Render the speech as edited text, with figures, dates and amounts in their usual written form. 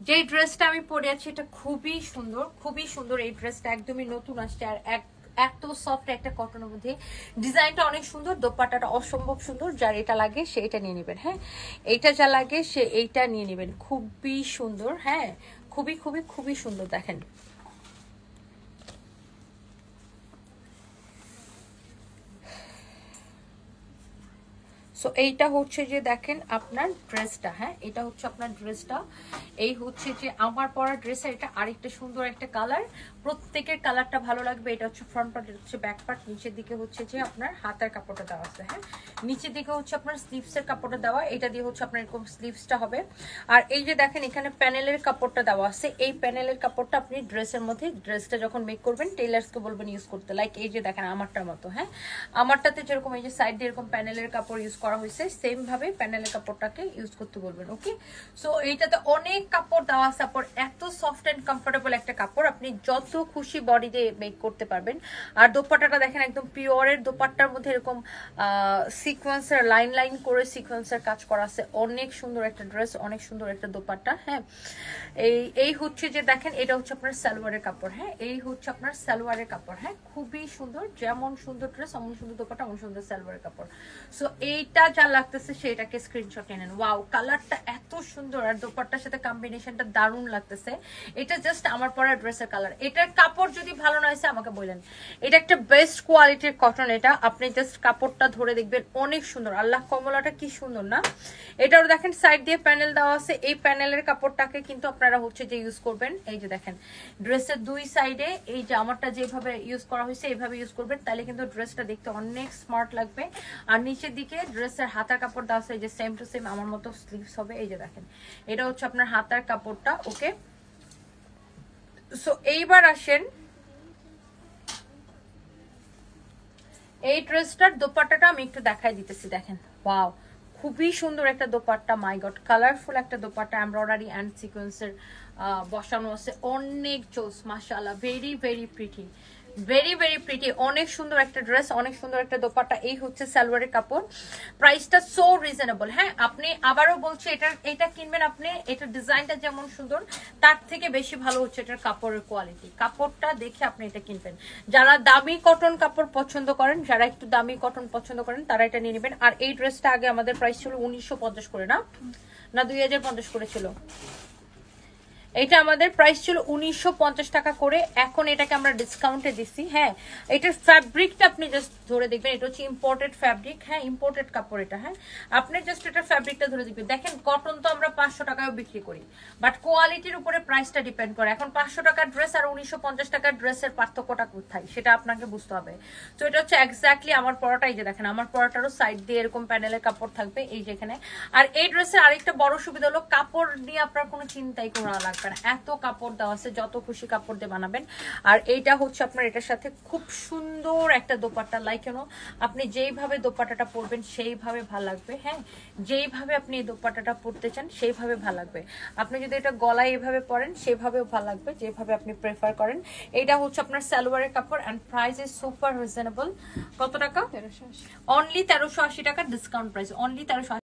যে ড্রেসটা আমি পরে আছি এটা খুবই সুন্দর, খুবই সুন্দর। এই ড্রেসটা একদমই নতুন আসছে, আর এত সফট একটা কটনের মধ্যে, ডিজাইনটা অনেক সুন্দর, দোপাট্টাটা অসম্ভব সুন্দর। যার এটা লাগে সে এটা নিয়ে নেবেন। হ্যাঁ, এইটা যা লাগে সে এইটা নিয়ে নেবেন, খুবই সুন্দর। হ্যাঁ, খুবই খুবই খুবই সুন্দর। দেখেন সো এইটা হচ্ছে যে দেখেন আপনার ড্রেসটা। হ্যাঁ, এটা হচ্ছে আপনার ড্রেসটা। এই হচ্ছে যে আমার পরা ড্রেসের এটা আরেকটা সুন্দর একটা কালার, প্রত্যেকের কালারটা ভালো লাগবে। এটা হচ্ছে ফ্রন্ট পার্ট, এটা হচ্ছে ব্যাক পার্ট, নিচের দিকে হচ্ছে যে আপনার হাতার কাপড়টা দেওয়া আছে। হ্যাঁ, নিচের দিকে হচ্ছে আপনার স্লিভসের কাপড়টা দেওয়া, এটা দিয়ে হচ্ছে আপনার এরকম স্লিভসটা হবে। আর এই যে দেখেন এখানে প্যানেলের কাপড়টা দেওয়া আছে, এই প্যানেলের কাপড়টা আপনি ড্রেসের মধ্যে, ড্রেসটা যখন মেক করবেন টেলার্সকে বলবেন ইউজ করতে। লাইক এই যে দেখেন আমারটার মতো। হ্যাঁ, আমারটাতে যেরকম এই যে সাইড দিয়ে এরকম প্যানেলের কাপড় ইউজ করা হয়েছে, সেম ভাবে প্যানেলের কাপড়টাকে ইউজ করতে বলবেন। ওকে, সো এইটাতে অনেক কাপড় দেওয়া আছে, কাপড় এত সফট এন্ড কমফোর্টেবল একটা কাপড়, আপনি যত খুশি বডি দিয়ে মেক করতে পারবেন। আর দোপাট্টাটা দেখেন একদম পিওরের দোপাট্টার মধ্যে এরকম সিকোয়েন্সের লাইন লাইন করে সিকোয়েন্সের কাজ করা আছে। অনেক সুন্দর একটা ড্রেস, অনেক সুন্দর একটা দোপাট্টা। হ্যাঁ, এই হচ্ছে যে দেখেন এটা হচ্ছে আপনার সালোয়ারের কাপড়। হ্যাঁ, এই হচ্ছে আপনার সালোয়ারের কাপড়। হ্যাঁ, খুবই সুন্দর, যেমন সুন্দর ড্রেস অমন সুন্দর দোপাট্টা, অমন সুন্দর সালোয়ারের কাপড়। সো এইটা যা লাগতেছে সেটাকে স্ক্রিনশট নিয়ে নেন। ওয়াও, কালারটা এত সুন্দর আর দোপাট্টার সাথে কম্বিনেশনটা দারুণ লাগতেছে। এটা জাস্ট আমার পরা ড্রেসের কালার। এটার কাপড় যদি ভালো না হয়েছে আমাকে বলেন, এটা একটা বেস্ট কোয়ালিটির কটন। এটা আপনি জাস্ট কাপড়টা ধরে দেখবেন, অনেক সুন্দর। আল্লাহ, কমলাটা কি সুন্দর না? এটাও দেখেন সাইড দিয়ে প্যানেল দেওয়া আছে, এই প্যানেলের কাপড়টাকে কিন্তু আপনারা হচ্ছে যে ইউজ করবেন। এই যে দেখেন ড্রেসের দুই সাইডে এই যে আমারটা যেভাবে ইউজ করা হয়েছে এইভাবে ইউজ করবেন, তাহলে কিন্তু ড্রেসটা দেখতে অনেক স্মার্ট লাগবে। আর নিচের দিকে ড্রেসের হাতার কাপড় দেওয়া আছে, এই যে সেম টু সেম আমার মতো স্লিভস হবে। এই যে দেখেন এটা হচ্ছে আপনার হাতার কাপড়টা। ওকে, সো এইবার আসেন এই ড্রেসটার দোপাট্টাটা আমি একটু দেখাই দিতেছি। দেখেন ওয়াও, খুবই সুন্দর একটা দোপাট্টা। মাই গড, কালারফুল একটা দোপাট্টা, এমব্রয়ডারি অ্যান্ড সিকোয়েন্সের বসানো আছে। অনেক জোস, মাশাআল্লাহ, very very pretty, very very pretty. অনেক সুন্দর একটা ড্রেস, অনেক সুন্দর একটা দোপাট্টা। এই হচ্ছে সালোয়ারের কাপড়, প্রাইসটা সো রিজনেবল। হ্যাঁ, আপনি আবারও বলছি এটা কিনবেন আপনি, এটা ডিজাইনটা যেমন সুন্দর তার থেকে বেশি ভালো হচ্ছে এটার কাপড়ের কোয়ালিটি। কাপড়টা দেখে আপনি এটা কিনবেন। যারা দামি কটন কাপড় পছন্দ করেন, যারা একটু দামি কটন পছন্দ করেন তারা এটা নিয়ে নেবেন। আর এই ড্রেসটা আগে আমাদের প্রাইস ছিল 1950 করে, না 2050 করে ছিল। এটা আমাদের প্রাইস ছিল 1950 টাকা করে, এখন এটাকে আমরা ডিসকাউন্টে দিচ্ছি। হ্যাঁ, এটার ফ্যাব্রিকটা আপনি জাস্ট ধরে দেখবেন, এটা হচ্ছে ইম্পোর্টেড ফ্যাব্রিক। হ্যাঁ, ইম্পোর্টেড কাপড় এটা। হ্যাঁ, আপনি জাস্ট এটা ফ্যাব্রিকটা ধরে দেখবেন। দেখেন কটন তো আমরা 500 টাকায়ও বিক্রি করি, বাট কোয়ালিটির উপরে প্রাইসটা ডিপেন্ড করে। এখন 500 টাকার ড্রেস আর 1950 টাকার ড্রেসের পার্থক্যটা কোথায় সেটা আপনাকে বুঝতে হবে। তো এটা হচ্ছে এক্স্যাক্টলি আমার পরাটা। এই যে দেখেন আমার পরাটারও সাইড দিয়ে এরকম প্যানেলের কাপড় থাকবে এই যেখানে। আর এই ড্রেসের আরেকটা বড় সুবিধা হলো কাপড় নিয়ে আপনার কোনো চিন্তাই করা লাগবে না, এত কাপড় দেওয়া আছে, যত খুশি কাপড় দিয়ে বানাবেন। আর এইটা হচ্ছে আপনার এটার সাথে খুব সুন্দর একটা দোপাট্টা। লাইক কেন আপনি যেইভাবে দোপাট্টাটা পরবেন সেইভাবে ভালো লাগবে। হ্যাঁ, যেইভাবে আপনি এই দোপাট্টাটা পরতে চান সেইভাবে ভালো লাগবে। আপনি যদি এটা গলায় এভাবে পরেন সেভাবেও ভালো লাগবে, যেভাবে আপনি প্রেফার করেন। এইটা হচ্ছে আপনার সালোয়ারের কাপড় and price is super reasonable. কত টাকা? অনলি 1380 টাকা ডিসকাউন্ট প্রাইস, অনলি 1380।